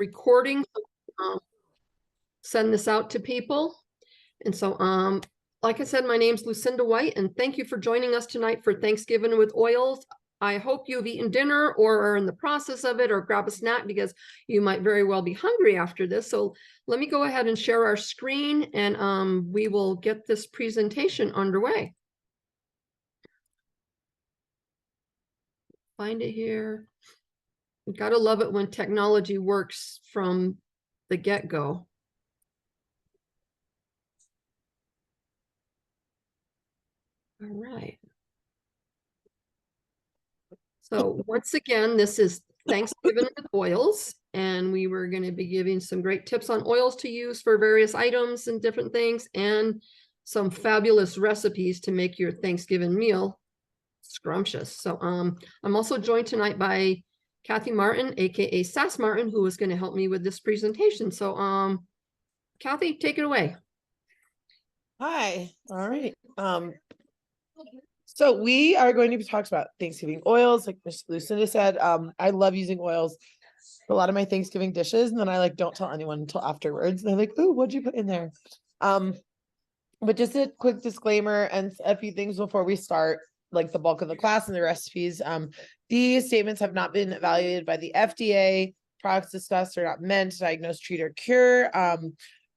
recording, send this out to people. And so, like I said, my name's Lucinda White, and thank you for joining us tonight for Thanksgiving with Oils. I hope you've eaten dinner or are in the process of it, or grab a snack because you might very well be hungry after this. So let me go ahead and share our screen, and we will get this presentation underway. Find it here. You gotta love it when technology works from the get-go. All right. So once again, this is Thanksgiving with Oils, and we were going to be giving some great tips on oils to use for various items and different things, and some fabulous recipes to make your Thanksgiving meal scrumptious. So I'm also joined tonight by Kathy Martin, aka Sass Martin, who is going to help me with this presentation. So Kathy, take it away. Hi. All right. So we are going to be talking about Thanksgiving oils, like Miss Lucinda said. I love using oils for a lot of my Thanksgiving dishes, and then I don't tell anyone until afterwards. And they're like, "Ooh, what'd you put in there?" But just a quick disclaimer and a few things before we start, like the bulk of the class and the recipes. These statements have not been evaluated by the FDA. Products discussed are not meant to diagnose, treat, or cure.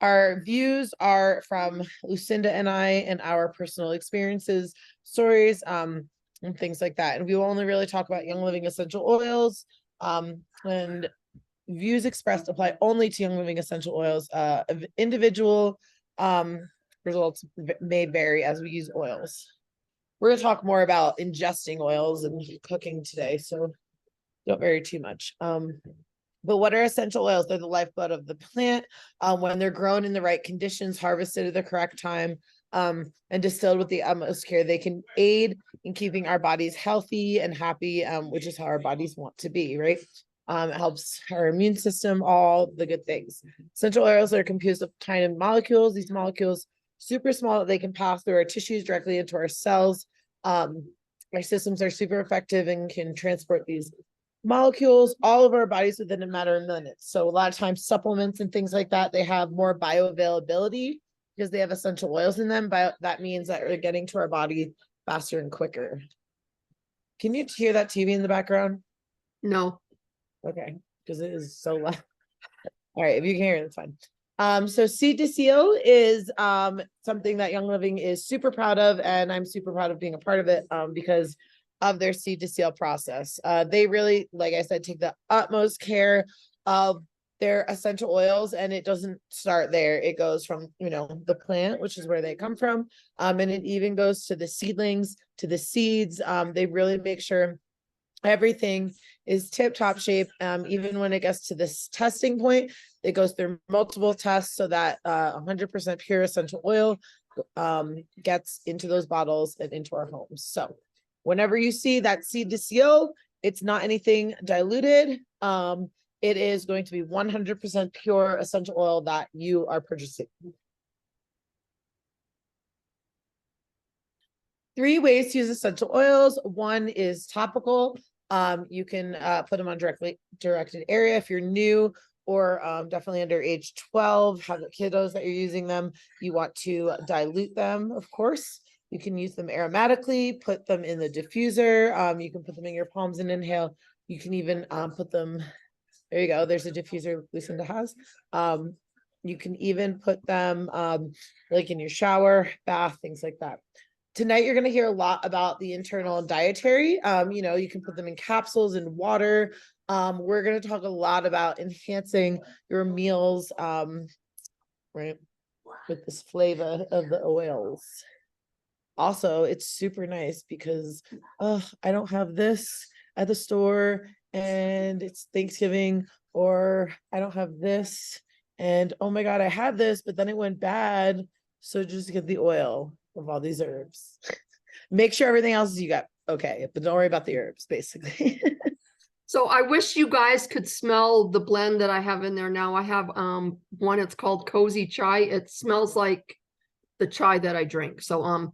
Our views are from Lucinda and I and our personal experiences, stories, and things like that. And we will only really talk about Young Living essential oils. And views expressed apply only to Young Living essential oils. Individual results may vary as we use oils. We're going to talk more about ingesting oils and cooking today, so don't vary too much. But what are essential oils? They're the lifeblood of the plant. When they're grown in the right conditions, harvested at the correct time, and distilled with the utmost care, they can aid in keeping our bodies healthy and happy, which is how our bodies want to be, right? It helps our immune system, all the good things. Essential oils are composed of tiny molecules. These molecules, super small, that they can pass through our tissues directly into our cells. Our systems are super effective and can transport these molecules all of our bodies within a matter of minutes. So a lot of times supplements and things like that, they have more bioavailability because they have essential oils in them. That means that they're getting to our body faster and quicker. Can you hear that TV in the background? No. Okay, because it is so loud. All right, if you can hear it, that's fine. So Seed to Seal is something that Young Living is super proud of, and I'm super proud of being a part of it because of their Seed to Seal process. They really, like I said, take the utmost care of their essential oils, and it doesn't start there. It goes from, the plant, which is where they come from, and it even goes to the seedlings, to the seeds. They really make sure everything is tip-top shape. Even when it gets to this testing point, it goes through multiple tests so that 100% pure essential oil gets into those bottles and into our homes. So whenever you see that Seed to Seal, it's not anything diluted. It is going to be 100% pure essential oil that you are purchasing. 3 ways to use essential oils. One is topical. You can put them on directed area if you're new, or definitely under age 12, have kiddos that you're using them. You want to dilute them, of course. You can use them aromatically, put them in the diffuser. You can put them in your palms and inhale. You can even put them, there you go, there's a diffuser Lucinda has. You can even put them like in your shower, bath, things like that. Tonight, you're going to hear a lot about the internal and dietary. You can put them in capsules and water. We're going to talk a lot about enhancing your meals, right, with this flavor of the oils. Also, it's super nice because I don't have this at the store and it's Thanksgiving, or I don't have this and oh my God, I had this, but then it went bad. So just get the oil of all these herbs. Make sure everything else you got okay, but don't worry about the herbs, basically. So I wish you guys could smell the blend that I have in there now. I have one, it's called Cozy Chai. It smells like the chai that I drink. So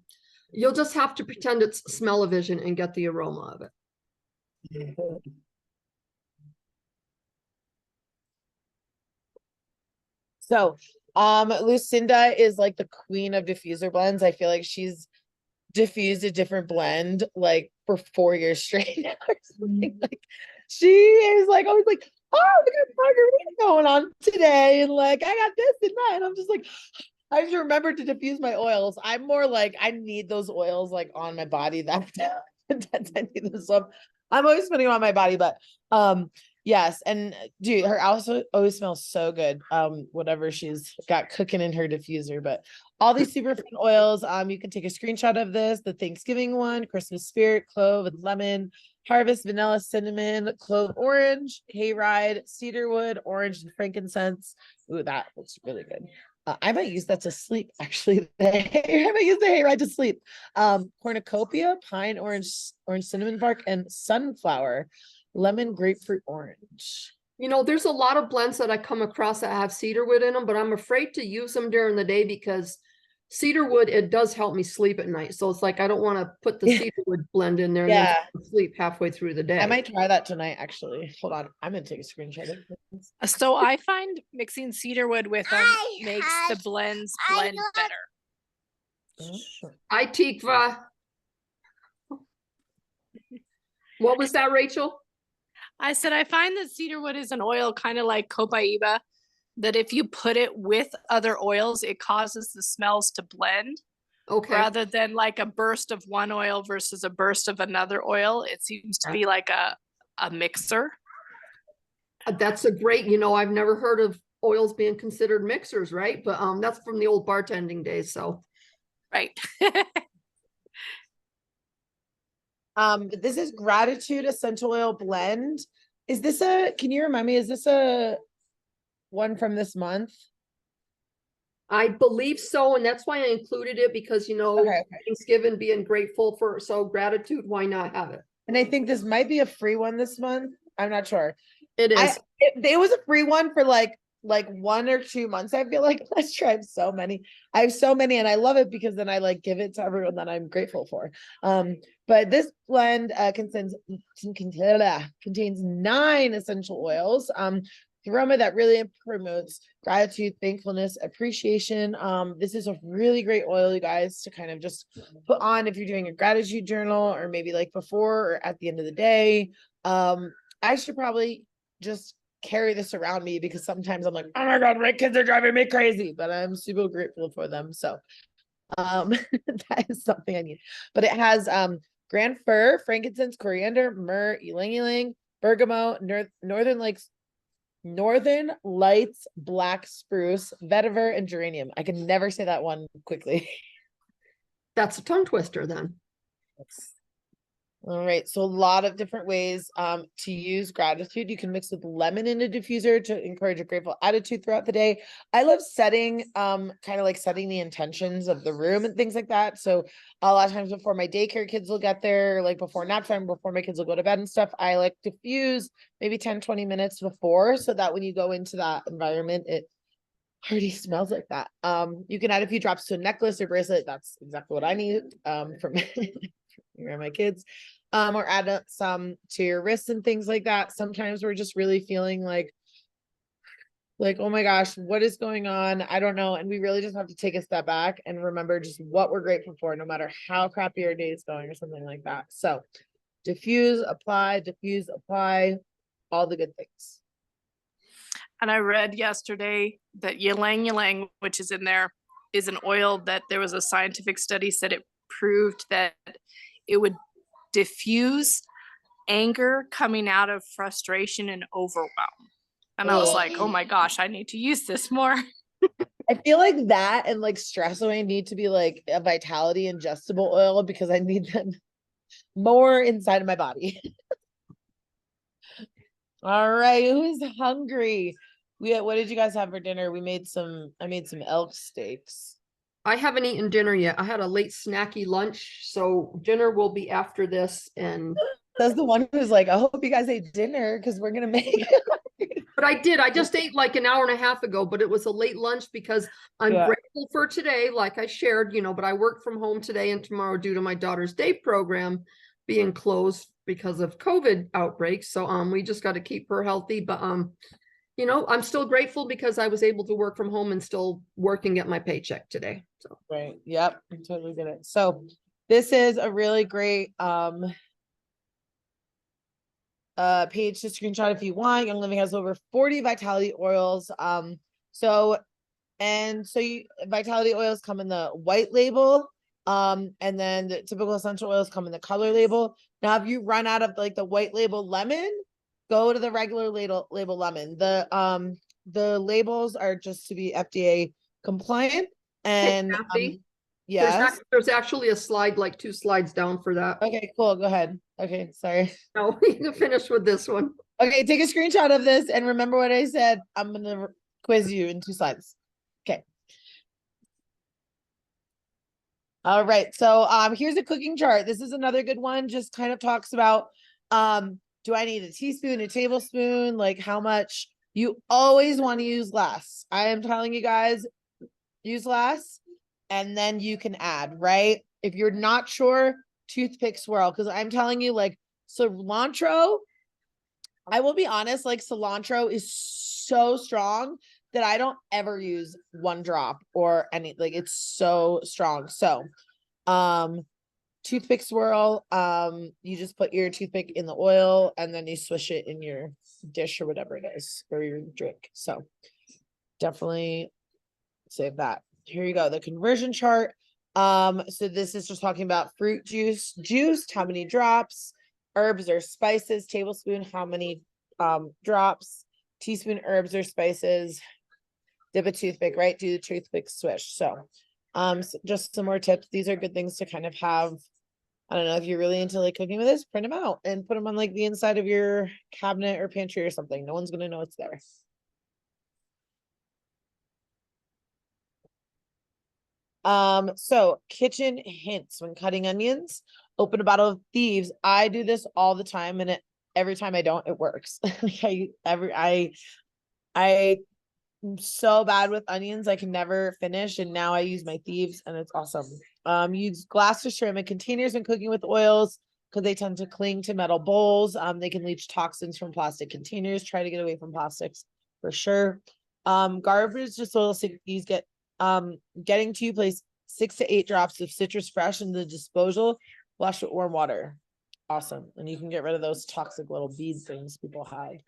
you'll just have to pretend it's smell-o-vision and get the aroma of it. So, Lucinda is like the queen of diffuser blends. I feel like she's diffused a different blend like for 4 years straight now or something. Like she is like always like, oh, we got margarita going on today, and like I got this and that, and I'm just like, I have to remember to diffuse my oils. I'm more like I need those oils like on my body that intense. I need them. So I'm always putting them on my body, but yes, and dude, her also always smells so good. Whatever she's got cooking in her diffuser, but all these super fun oils. You can take a screenshot of this, the Thanksgiving one, Christmas spirit, clove and lemon, harvest, vanilla, cinnamon, clove, orange, hayride, cedarwood, orange, and frankincense. Ooh, that looks really good. I might use that to sleep, actually. I might use the hayride to sleep. Cornucopia, pine, orange, cinnamon bark, and sunflower, lemon, grapefruit, orange. You know, there's a lot of blends that I come across that have cedarwood in them, but I'm afraid to use them during the day because cedarwood, it does help me sleep at night. So it's like I don't want to put the cedarwood blend in there and then sleep halfway through the day. I might try that tonight, actually. Hold on. I'm gonna take a screenshot of this. So I find mixing cedarwood with them makes the blend better. Hi, Tikva. What was that, Rachel? I said I find that cedarwood is an oil kind of like copaiba, that if you put it with other oils, it causes the smells to blend. Okay. Rather than like a burst of one oil versus a burst of another oil, it seems to be like a mixer. That's a great, you know, I've never heard of oils being considered mixers, right? But that's from the old bartending days, so. Right. This is Gratitude Essential Oil Blend. Is this can you remind me, is this a one from this month? I believe so, and that's why I included it because, you know, Thanksgiving, being grateful for, so gratitude, why not have it? And I think this might be a free one this month. I'm not sure. It is. It was a free one for like 1 or 2 months. I feel like let's try so many. I have so many and I love it because then I like give it to everyone that I'm grateful for. But this blend contains 9 essential oils. Aroma that really promotes gratitude, thankfulness, appreciation. This is a really great oil, you guys, to kind of just put on if you're doing a gratitude journal or maybe like before or at the end of the day. I should probably just carry this around me because sometimes I'm like, oh my God, my kids are driving me crazy, but I'm super grateful for them. So that is something I need. But it has grand fir, frankincense, coriander, myrrh, ylang ylang, bergamot, Northern Lights, black spruce, vetiver, and geranium. I can never say that one quickly. That's a tongue twister then. All right, so a lot of different ways to use gratitude. You can mix with lemon in a diffuser to encourage a grateful attitude throughout the day. I love setting kind of like setting the intentions of the room and things like that. So a lot of times before my daycare kids will get there, like before nap time, before my kids will go to bed and stuff, I like diffuse maybe 10-20 minutes before so that when you go into that environment, it already smells like that. You can add a few drops to a necklace or bracelet. That's exactly what I need from my kids. Or add some to your wrists and things like that. Sometimes we're just really feeling like, oh my gosh, what is going on? I don't know. And we really just have to take a step back and remember just what we're grateful for, no matter how crappy our day is going or something like that. So diffuse, apply, all the good things. And I read yesterday that ylang ylang, which is in there, is an oil that there was a scientific study said it proved that it would diffuse anger coming out of frustration and overwhelm. And I was like, oh my gosh, I need to use this more. I feel like that and like stress away need to be like a vitality ingestible oil because I need them more inside of my body. All right, who's hungry? What did you guys have for dinner? I made some elk steaks. I haven't eaten dinner yet. I had a late snacky lunch, so dinner will be after this. And that's the one who's like, I hope you guys ate dinner because we're gonna make But I did. I just ate like an hour and a half ago, but it was a late lunch because I'm grateful for today, like I shared, you know, but I work from home today and tomorrow due to my daughter's day program being closed because of COVID outbreaks. So we just got to keep her healthy. But you know, I'm still grateful because I was able to work from home and still work and get my paycheck today. So Right. Yep. I totally get it. So this is a really great page to screenshot if you want. Young Living has over 40 vitality oils. So vitality oils come in the white label. And then the typical essential oils come in the color label. Now, if you run out of like the white label lemon, go to the regular label lemon. The labels are just to be FDA compliant. And Kathy, yes. there's actually a slide, like 2 slides down for that. Okay, cool. Go ahead. Okay, sorry. No, you can finish with this one. Okay, take a screenshot of this and remember what I said. I'm gonna quiz you in 2 slides. Okay. All right. So here's a cooking chart. This is another good one. Just kind of talks about do I need a teaspoon, a tablespoon, like how much? You always want to use less. I am telling you guys, use less, and then you can add, right? If you're not sure, toothpick swirl, because I'm telling you, like cilantro, I will be honest, like cilantro is so strong that I don't ever use 1 drop or any, like it's so strong. So, toothpick swirl, you just put your toothpick in the oil and then you swish it in your dish or whatever it is, or your drink. So definitely save that. Here you go, the conversion chart. So this is just talking about fruit juice, juiced, how many drops, herbs or spices, tablespoon, how many drops, teaspoon, herbs or spices, dip a toothpick, right? Do the toothpick swish. So just some more tips. These are good things to kind of have. I don't know if you're really into like cooking with this, print them out and put them on like the inside of your cabinet or pantry or something. No one's gonna know it's there. So kitchen hints when cutting onions, open a bottle of Thieves. I do this all the time, and every time I don't, it works. I'm so bad with onions, I can never finish, and now I use my Thieves and it's awesome. Use glass or ceramic containers when cooking with oils because they tend to cling to metal bowls. They can leach toxins from plastic containers. Try to get away from plastics for sure. Garbage disposal, these get getting to you, place 6 to 8 drops of citrus fresh in the disposal, wash with warm water. Awesome. And you can get rid of those toxic little bead things people hide.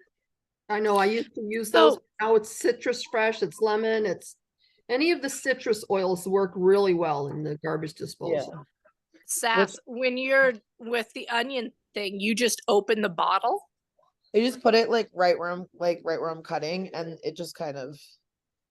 I know I used to use those. Now it's citrus fresh, it's lemon, it's any of the citrus oils work really well in the garbage disposal. Sass, when you're with the onion thing, you just open the bottle? I just put it like right where I'm cutting, and it just kind of.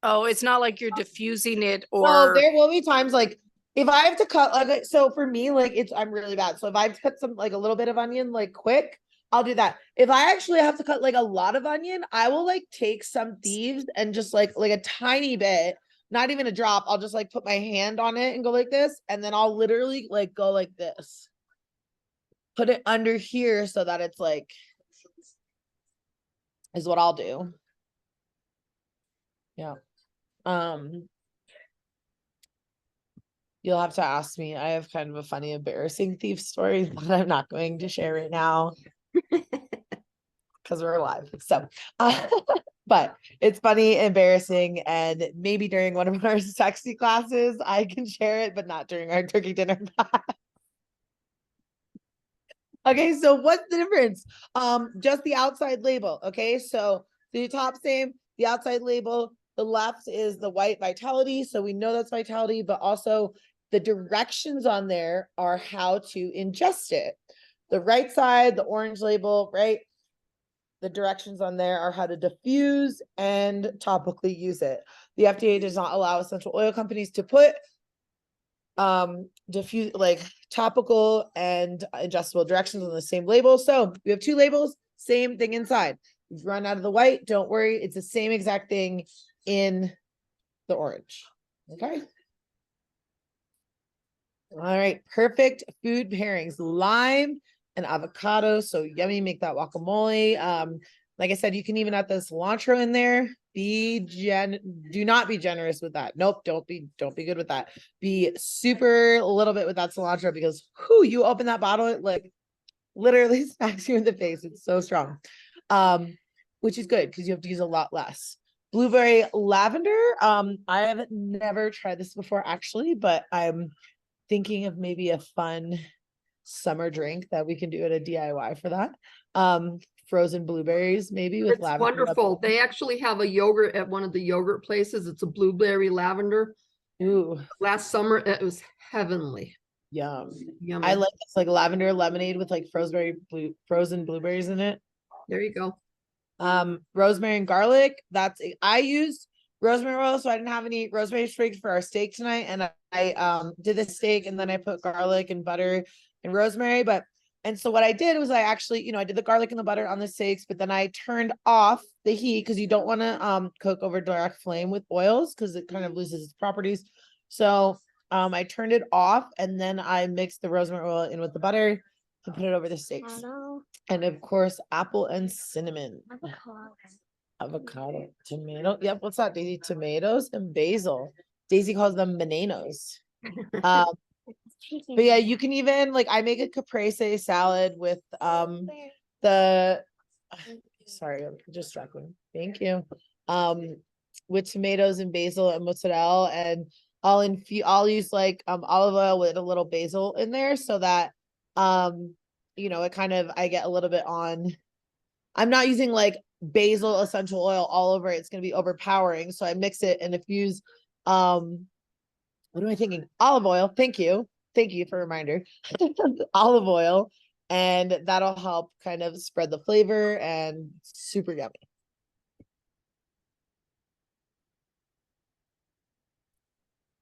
Oh, it's not like you're diffusing it, or Well, there will be times like if I have to cut, like, so for me, like I'm really bad. So if I have to cut some, like a little bit of onion, like quick, I'll do that. If I actually have to cut like a lot of onion, I will like take some Thieves and just like a tiny bit, not even a drop. I'll just like put my hand on it and go like this. And then I'll literally like go like this. Put it under here so that it's like, is what I'll do. Yeah. You'll have to ask me. I have kind of a funny, embarrassing thief story that I'm not going to share right now because we're live. So, but it's funny, embarrassing, and maybe during one of our sexy classes, I can share it, but not during our turkey dinner class. Okay, so what's the difference? Just the outside label. Okay, so the top same, the outside label. The left is the white vitality, so we know that's vitality, but also the directions on there are how to ingest it. The right side, the orange label, right? The directions on there are how to diffuse and topically use it. The FDA does not allow essential oil companies to put diffuse, like topical and ingestible directions on the same label. So we have 2 labels, same thing inside. If you run out of the white, don't worry, it's the same exact thing in the orange. Okay. All right, perfect food pairings, lime and avocado. So yummy, make that guacamole. Like I said, you can even add the cilantro in there. Do not be generous with that. Nope, don't be good with that. Be super a little bit with that cilantro because you open that bottle, it like literally smacks you in the face. It's so strong. which is good because you have to use a lot less. Blueberry lavender. I have never tried this before actually, but I'm thinking of maybe a fun summer drink that we can do at a DIY for that. Frozen blueberries maybe with It's lavender. wonderful. They actually have a yogurt at one of the yogurt places. It's a blueberry lavender. Ooh, Last summer, it was heavenly. yum. Yummy. I like this like lavender lemonade with like frozen blueberries in it. There you go. Rosemary and garlic. I used rosemary oil, so I didn't have any rosemary sprigs for our steak tonight. And I did the steak and then I put garlic and butter and rosemary. And so what I did was I actually, I did the garlic and the butter on the steaks, but then I turned off the heat because you don't want to cook over direct flame with oils because it kind of loses its properties. So I turned it off and then I mixed the rosemary oil in with the butter to put it over the steaks. And of course, apple and cinnamon. Avocado, tomato. Yep, what's that, Daisy? Tomatoes and basil. Daisy calls them bananas. But yeah, you can even like I make a caprese salad with the sorry, I'm distracting. Thank you. With tomatoes and basil and mozzarella, and I'll use like olive oil with a little basil in there so that it kind of I get a little bit on. I'm not using like basil essential oil all over it. It's going to be overpowering. So I mix it and infuse, what am I thinking? Olive oil. Thank you. Thank you for a reminder. Olive oil. And that'll help kind of spread the flavor and super yummy.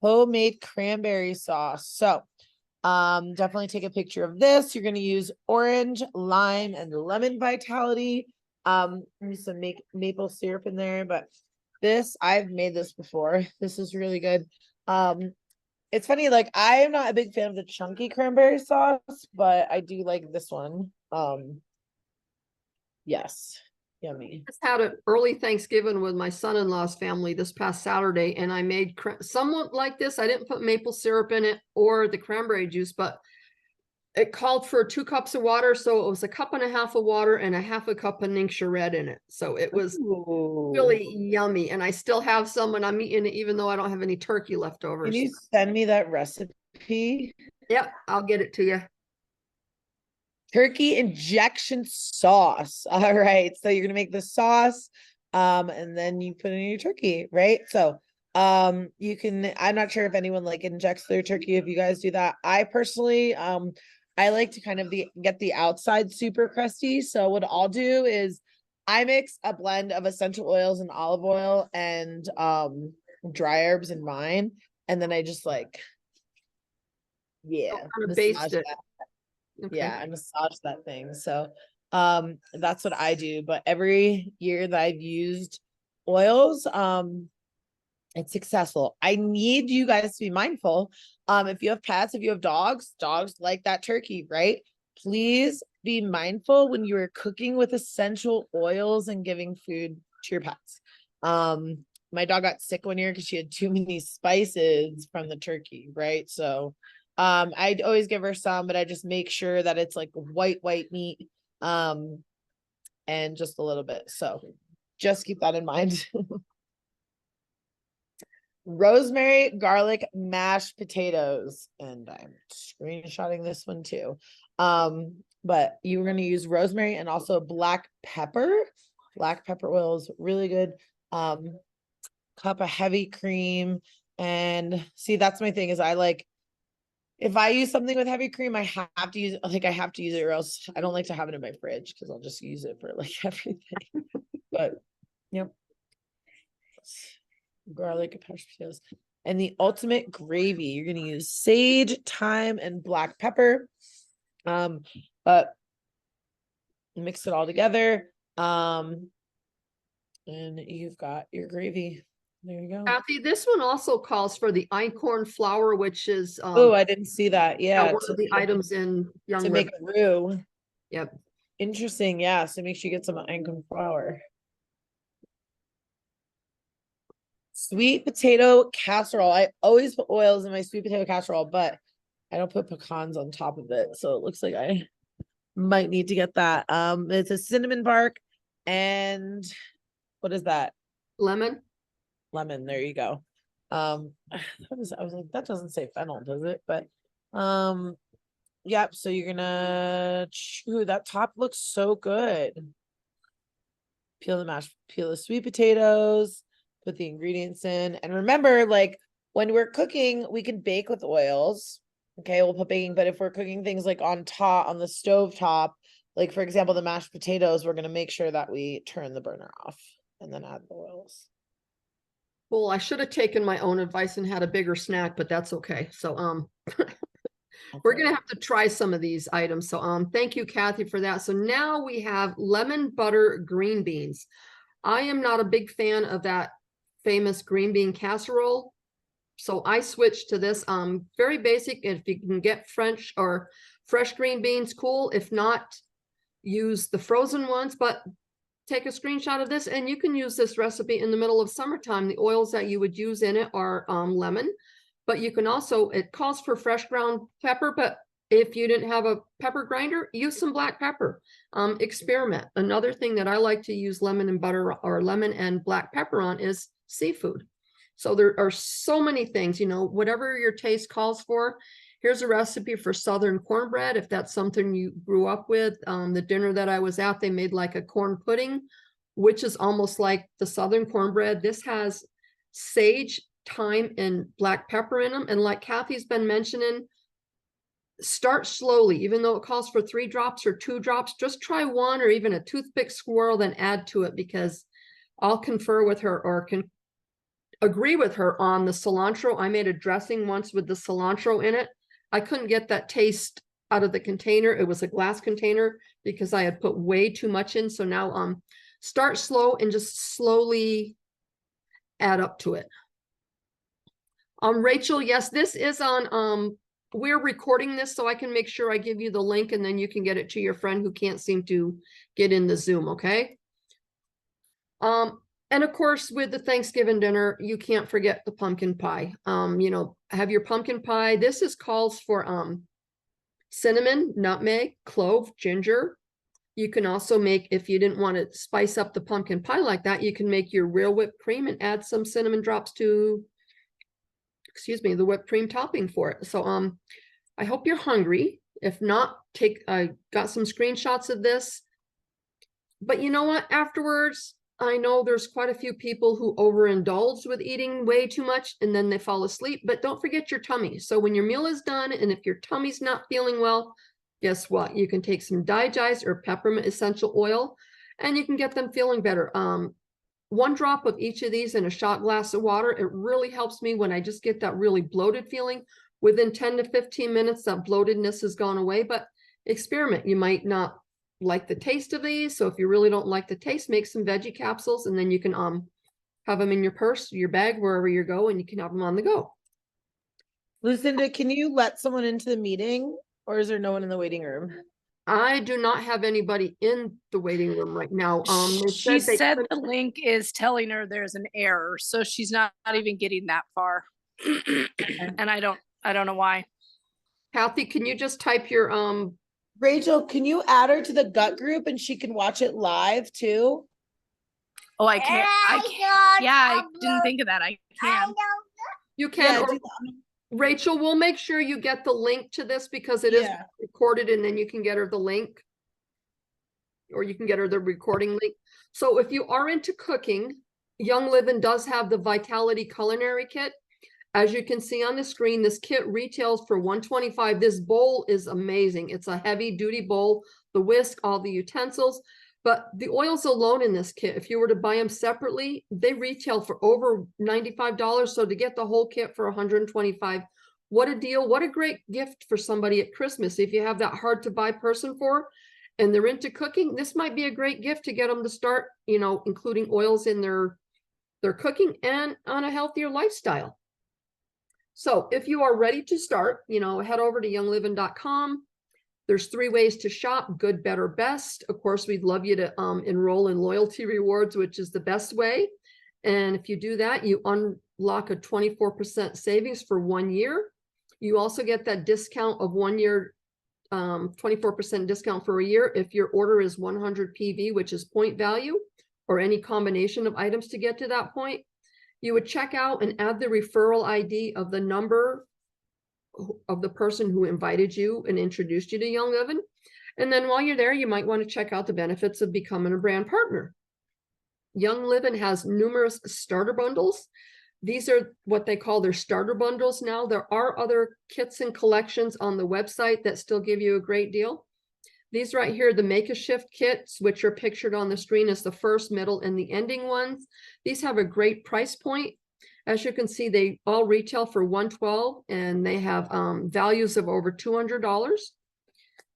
Homemade cranberry sauce. So definitely take a picture of this. You're going to use orange, lime, and lemon vitality. Use some maple syrup in there, but I've made this before. This is really good. It's funny, like I am not a big fan of the chunky cranberry sauce, but I do like this one. Yes, yummy. Just had an early Thanksgiving with my son-in-law's family this past Saturday, and I made somewhat like this. I didn't put maple syrup in it or the cranberry juice, but it called for 2 cups of water, so it was 1.5 cups of water and 1/2 cup of Ningxia Red in it. So it was really yummy, and I still have some when I'm eating it, even though I don't have any turkey left over. Can you send me that recipe? Yep, I'll get it to you. Turkey injection sauce. All right, so you're gonna make the sauce, and then you put it in your turkey, right? So you can. I'm not sure if anyone like injects their turkey. If you guys do that, I personally I like to kind of get the outside super crusty. So what I'll do is I mix a blend of essential oils and olive oil and dry herbs in mine, and then I just like Kind of baste it. Okay. Yeah, I massage that thing. So that's what I do. But every year that I've used oils, it's successful. I need you guys to be mindful. If you have pets, if you have dogs like that turkey, right? Please be mindful when you are cooking with essential oils and giving food to your pets. My dog got sick one year because she had too many spices from the turkey, right? So I'd always give her some, but I just make sure that it's like white meat, and just a little bit. So just keep that in mind. Rosemary garlic mashed potatoes, and I'm screenshotting this one too. But you're going to use rosemary and also black pepper. Black pepper oil is really good. Cup of heavy cream, and see, that's my thing is I like if I use something with heavy cream, I have to use it or else I don't like to have it in my fridge because I'll just use it for like everything. But yep. Garlic, mashed potatoes, and the ultimate gravy. You're gonna use sage, thyme, and black pepper. But mix it all together. And you've got your gravy. There you go. Kathy, this one also calls for the einkorn flour, which is Oh, I didn't see that. Yeah, one of the items in Young to make River. a roux. Yep. Interesting. Yeah. So make sure you get some einkorn flour. Sweet potato casserole. I always put oils in my sweet potato casserole, but I don't put pecans on top of it. So it looks like I might need to get that. It's a cinnamon bark, and what is that? Lemon. Lemon. There you go. I was like, that doesn't say fennel, does it? But yep. So you're gonna chew. That top looks so good. Peel the sweet potatoes, put the ingredients in. And remember, like when we're cooking, we can bake with oils. Okay, we'll put baking, but if we're cooking things like on the stove top, like for example, the mashed potatoes, we're gonna make sure that we turn the burner off and then add the oils. Well, I should have taken my own advice and had a bigger snack, but that's okay. So, we're gonna have to try some of these items. So, thank you, Kathy, for that. So now we have lemon butter green beans. I am not a big fan of that famous green bean casserole. So I switched to this, very basic. If you can get French or fresh green beans, cool. If not, use the frozen ones, but take a screenshot of this and you can use this recipe in the middle of summertime. The oils that you would use in it are lemon, but you can also, it calls for fresh ground pepper, but if you didn't have a pepper grinder, use some black pepper. Experiment. Another thing that I like to use lemon and butter or lemon and black pepper on is seafood. So there are so many things, you know, whatever your taste calls for. Here's a recipe for Southern cornbread. If that's something you grew up with, the dinner that I was at, they made like a corn pudding, which is almost like the Southern cornbread. This has sage, thyme, and black pepper in them. And like Kathy's been mentioning, start slowly, even though it calls for 3 drops or 2 drops, just try 1 or even a toothpick swirl, then add to it, because I'll confer with her or can agree with her on the cilantro. I made a dressing once with the cilantro in it. I couldn't get that taste out of the container. It was a glass container because I had put way too much in. So now start slow and just slowly add up to it. Rachel, yes, this is on we're recording this so I can make sure I give you the link and then you can get it to your friend who can't seem to get in the Zoom, okay? And of course, with the Thanksgiving dinner, you can't forget the pumpkin pie. You know, have your pumpkin pie. This is calls for cinnamon, nutmeg, clove, ginger. You can also make, if you didn't want to spice up the pumpkin pie like that, you can make your real whipped cream and add some cinnamon drops to, excuse me, the whipped cream topping for it. So I hope you're hungry. If not, I got some screenshots of this. But you know what? Afterwards, I know there's quite a few people who overindulge with eating way too much and then they fall asleep, but don't forget your tummy. So when your meal is done and if your tummy's not feeling well, guess what? You can take some Digest or peppermint essential oil and you can get them feeling better. 1 drop of each of these in a shot glass of water, it really helps me when I just get that really bloated feeling. Within 10 to 15 minutes, that bloatedness has gone away, but experiment. You might not like the taste of these. So if you really don't like the taste, make some veggie capsules and then you can have them in your purse, your bag, wherever you go, and you can have them on the go. Lucinda, can you let someone into the meeting or is there no one in the waiting room? I do not have anybody in the waiting room right now. She said the link is telling her there's an error, so she's not even getting that far. And I don't know why. Kathy, can you just type your Rachel, can you add her to the gut group and she can watch it live too? Oh, I can't. Yeah, I didn't think of that. I can. You can. Yeah, Rachel, we'll make sure you get the link to this because it is recorded and then you can get her the link. Or you can get her the recording link. So if you are into cooking, Young Living does have the Vitality Culinary Kit. As you can see on the screen, this kit retails for $125. This bowl is amazing. It's a heavy duty bowl, the whisk, all the utensils, but the oils alone in this kit, if you were to buy them separately, they retail for over $95. So to get the whole kit for $125, what a deal. What a great gift for somebody at Christmas. If you have that hard to buy person for, and they're into cooking, this might be a great gift to get them to start, you know, including oils in their cooking and on a healthier lifestyle. So if you are ready to start, you know, head over to youngliving.com. There's 3 ways to shop: good, better, best. Of course, we'd love you to enroll in loyalty rewards, which is the best way. And if you do that, you unlock a 24% savings for 1 year. You also get that discount of 1 year 24% discount for a year if your order is 100 PV, which is point value, or any combination of items to get to that point. You would check out and add the referral ID of the number of the person who invited you and introduced you to Young Living. And then while you're there, you might want to check out the benefits of becoming a brand partner. Young Living has numerous starter bundles. These are what they call their starter bundles now. There are other kits and collections on the website that still give you a great deal. These right here, the Make a Shift kits, which are pictured on the screen as the first, middle, and the ending ones. These have a great price point. As you can see, they all retail for $112, and they have values of over $200.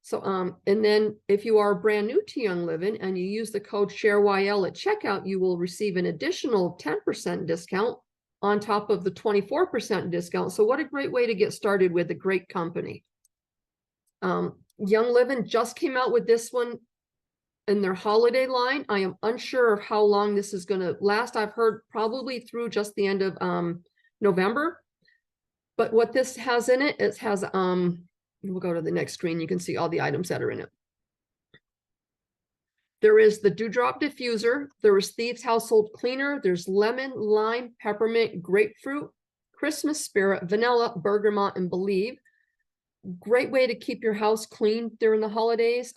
So, and then if you are brand new to Young Living and you use the code SHAREYL at checkout, you will receive an additional 10% discount on top of the 24% discount. So what a great way to get started with a great company. Young Living just came out with this one in their holiday line. I am unsure of how long this is going to last. I've heard probably through just the end of November. But what this has in it, it has, we'll go to the next screen. You can see all the items that are in it. There is the Dewdrop Diffuser. There is Thieves Household Cleaner. There's lemon, lime, peppermint, grapefruit, Christmas Spirit, vanilla, bergamot, and Believe. Great way to keep your house clean during the holidays.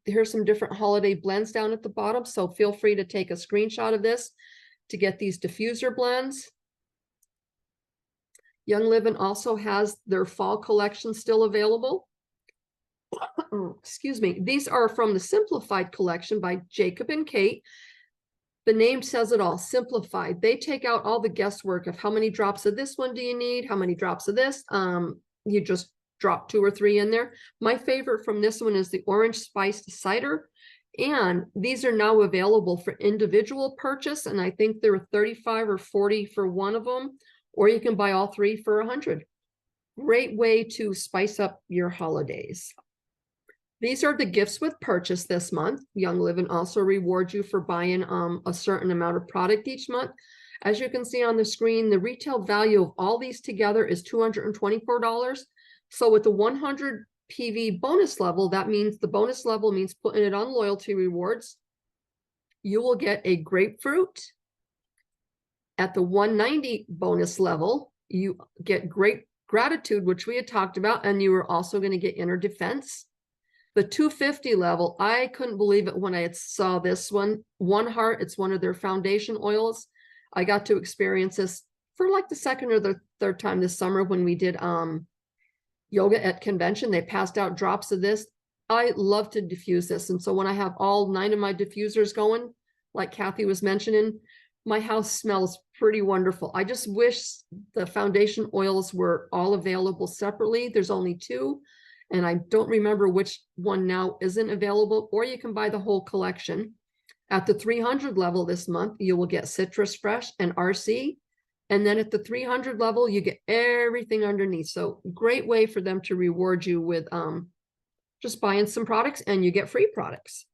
Here's some different holiday blends down at the bottom, so feel free to take a screenshot of this to get these diffuser blends. Young Living also has their fall collection still available. Excuse me. These are from the Simplified collection by Jacob and Kate. The name says it all, Simplified. They take out all the guesswork of how many drops of this one do you need, how many drops of this. You just drop 2 or 3 in there. My favorite from this one is the Orange Spiced Cider. And these are now available for individual purchase. And I think they're 35 or 40 for one of them, or you can buy all 3 for 100. Great way to spice up your holidays. These are the gifts with purchase this month. Young Living also rewards you for buying a certain amount of product each month. As you can see on the screen, the retail value of all these together is $224. So with the 100 PV bonus level, that means the bonus level means putting it on loyalty rewards. You will get a grapefruit. At the 190 bonus level, you get Great Gratitude, which we had talked about, and you are also going to get Inner Defense. The 250 level, I couldn't believe it when I saw this one. One Heart, it's one of their foundation oils. I got to experience this for like the second or the third time this summer when we did yoga at convention. They passed out drops of this. I love to diffuse this. And so when I have all 9 of my diffusers going, like Kathy was mentioning, my house smells pretty wonderful. I just wish the foundation oils were all available separately. There's only 2. And I don't remember which one now isn't available, or you can buy the whole collection. At the 300 level this month, you will get Citrus Fresh and RC. And then at the 300 level, you get everything underneath. So great way for them to reward you with just buying some products, and you get free products.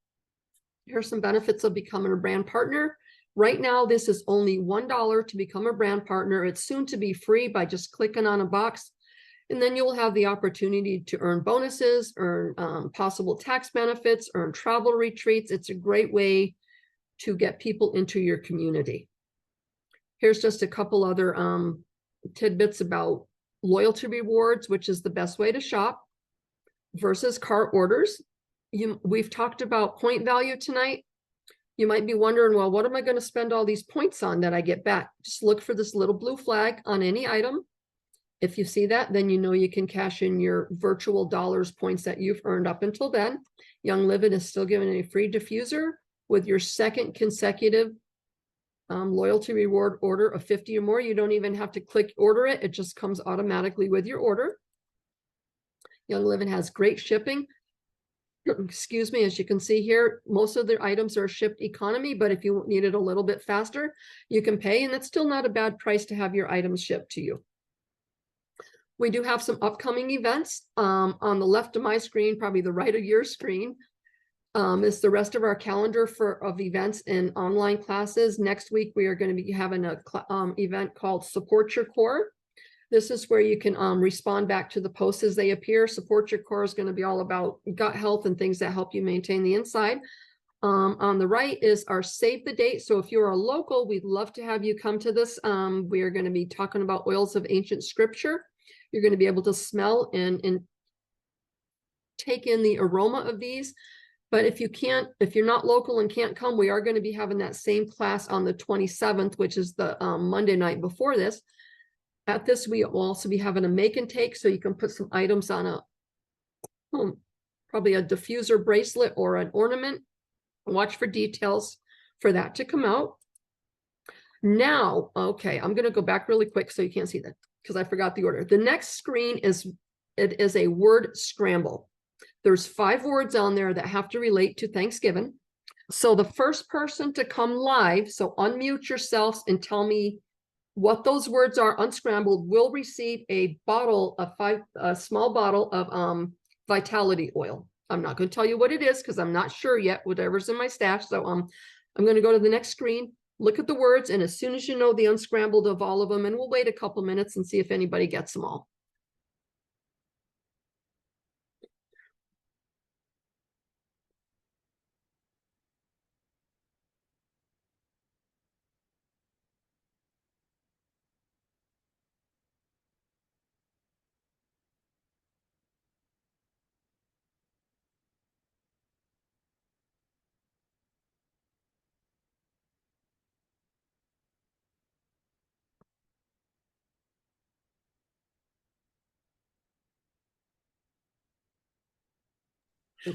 Here's some benefits of becoming a brand partner. Right now, this is only $1 to become a brand partner. It's soon to be free by just clicking on a box. And then you'll have the opportunity to earn bonuses, earn possible tax benefits, earn travel retreats. It's a great way to get people into your community. Here's just a couple other tidbits about loyalty rewards, which is the best way to shop versus cart orders. We've talked about point value tonight. You might be wondering, well, what am I going to spend all these points on that I get back? Just look for this little blue flag on any item. If you see that, then you know you can cash in your virtual dollars points that you've earned up until then. Young Living is still giving a free diffuser with your second consecutive loyalty reward order of 50 or more. You don't even have to click order it. It just comes automatically with your order. Young Living has great shipping. Excuse me, as you can see here, most of their items are shipped economy, but if you need it a little bit faster, you can pay, and that's still not a bad price to have your items shipped to you. We do have some upcoming events on the left of my screen, probably the right of your screen. Is the rest of our calendar of events and online classes. Next week, we are going to be having a event called Support Your Core. This is where you can respond back to the posts as they appear. Support Your Core is going to be all about gut health and things that help you maintain the inside. On the right is our save the date. So if you're a local, we'd love to have you come to this. We are going to be talking about oils of ancient scripture. You're going to be able to smell and take in the aroma of these. But if you're not local and can't come, we are going to be having that same class on the 27th, which is the Monday night before this. At this, we will also be having a make and take, so you can put some items on a probably a diffuser bracelet or an ornament. Watch for details for that to come out. Now, okay, I'm going to go back really quick so you can't see that because I forgot the order. The next screen is a word scramble. There's 5 words on there that have to relate to Thanksgiving. So the first person to come live, so unmute yourselves and tell me what those words are unscrambled, will receive a small bottle of Vitality oil. I'm not going to tell you what it is because I'm not sure yet, whatever's in my stash. So I'm going to go to the next screen, look at the words, and as soon as you know the unscrambled of all of them, and we'll wait a couple minutes and see if anybody gets them all.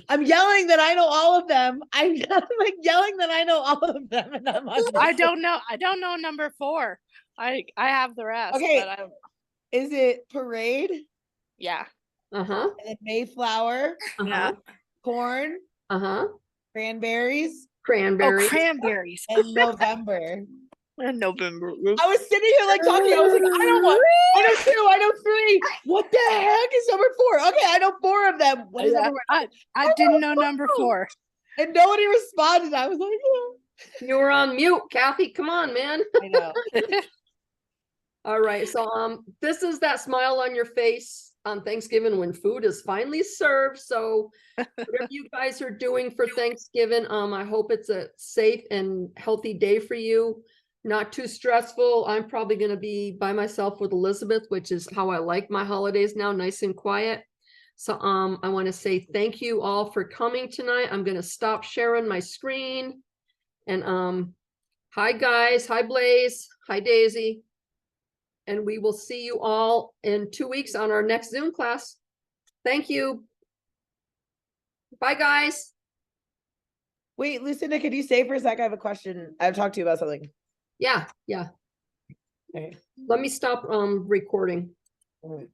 I'm yelling that I know all of them. I'm like yelling that I know all of them, and I'm on. I don't know number 4. I have the rest. Okay. But I don't. Is it parade? Yeah. Uh-huh. And then Mayflower, Uh-huh. corn, Uh-huh. cranberries, Cranberry. Oh, cranberries. and November. And November. I was sitting here like talking. I was like, I know 1. I know 2. I know 3. What the heck is number 4? Okay, I know 4 of them. What is Yeah, number 1? I didn't know number 4. And nobody responded. I was like, yeah. You were on mute, Kathy. Come on, man. I know. All right. So this is that smile on your face on Thanksgiving when food is finally served. So whatever you guys are doing for Thanksgiving, I hope it's a safe and healthy day for you. Not too stressful. I'm probably going to be by myself with Elizabeth, which is how I like my holidays now, nice and quiet. So I want to say thank you all for coming tonight. I'm going to stop sharing my screen. And hi guys, hi Blaze, hi Daisy. And we will see you all in 2 weeks on our next Zoom class. Thank you. Bye guys. Wait, Lucinda, could you stay for a sec? I have a question. I've talked to you about something. Yeah. Okay. Let me stop recording. All right.